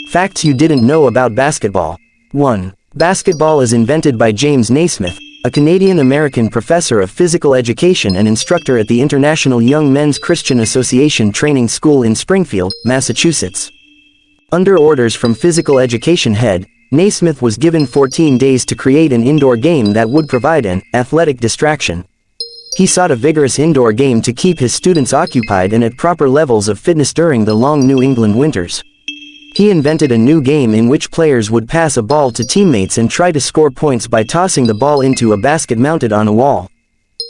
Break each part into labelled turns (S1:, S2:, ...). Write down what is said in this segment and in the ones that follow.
S1: Facts you didn't know about basketball. 1. Basketball is invented by James Naismith, a Canadian-American professor of physical education and instructor at the International Young Men's Christian Association Training School in Springfield, Massachusetts. Under orders from physical education head, Naismith was given 14 days to create an indoor game that would provide an athletic distraction. He sought a vigorous indoor game to keep his students occupied and at proper levels of fitness during the long New England winters. He invented a new game in which players would pass a ball to teammates and try to score points by tossing the ball into a basket mounted on a wall.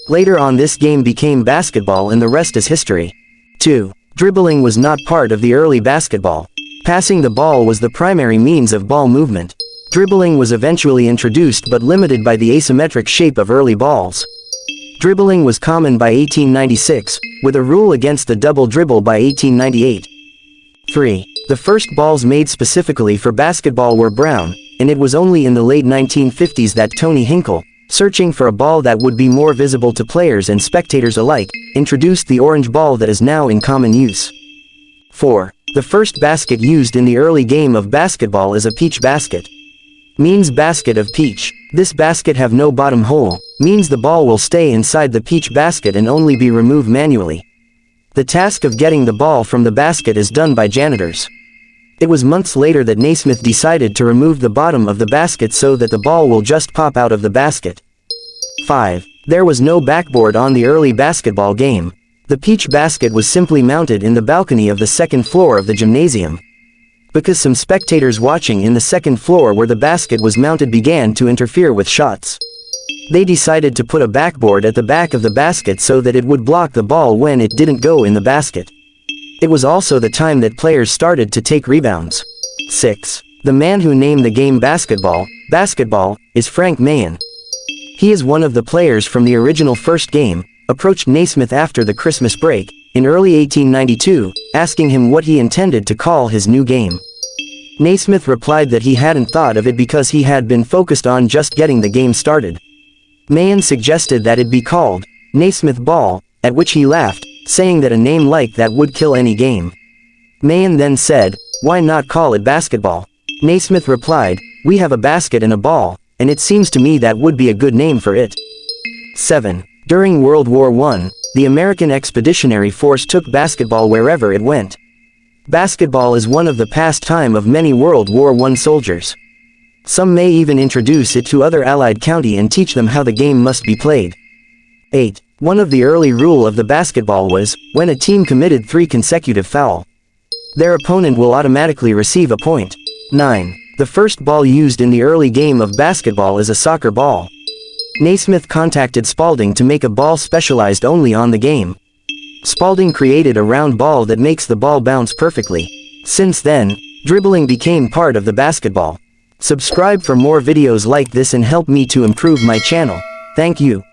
S1: Later on, this game became basketball and the rest is history. 2. Dribbling was not part of the early basketball. Passing the ball was the primary means of ball movement. Dribbling was eventually introduced but limited by the asymmetric shape of early balls. Dribbling was common by 1896, with a rule against the double dribble by 1898. 3. The first balls made specifically for basketball were brown, and it was only in the late 1950s that Tony Hinkle, searching for a ball that would be more visible to players and spectators alike, introduced the orange ball that is now in common use. 4. The first basket used in the early game of basketball is a peach basket. Means basket of peach. This basket have no bottom hole, means the ball will stay inside the peach basket and only be removed manually. The task of getting the ball from the basket is done by janitors. It was months later that Naismith decided to remove the bottom of the basket so that the ball will just pop out of the basket. 5. There was no backboard on the early basketball game. The peach basket was simply mounted in the balcony of the second floor of the gymnasium. Because some spectators watching in the second floor where the basket was mounted began to interfere with shots. They decided to put a backboard at the back of the basket so that it would block the ball when it didn't go in the basket. It was also the time that players started to take rebounds. 6. The man who named the game basketball, is Frank Mahan. He is one of the players from the original first game, approached Naismith after the Christmas break, in early 1892, asking him what he intended to call his new game. Naismith replied that he hadn't thought of it because he had been focused on just getting the game started. Mahan suggested that it be called Naismith Ball, at which he laughed, saying that a name like that would kill any game. Mahan then said, "Why not call it basketball?" Naismith replied, "We have a basket and a ball, and it seems to me that would be a good name for it." 7. During World War I, the American Expeditionary Force took basketball wherever it went. Basketball is one of the pastime of many World War I soldiers. Some may even introduce it to other Allied county and teach them how the game must be played. 8. One of the early rule of the basketball was, when a team committed 3 consecutive foul, their opponent will automatically receive a point. 9. The first ball used in the early game of basketball is a soccer ball. Naismith contacted Spalding to make a ball specialized only on the game. Spalding created a round ball that makes the ball bounce perfectly. Since then, dribbling became part of the basketball. Subscribe for more videos like this and help me to improve my channel. Thank you.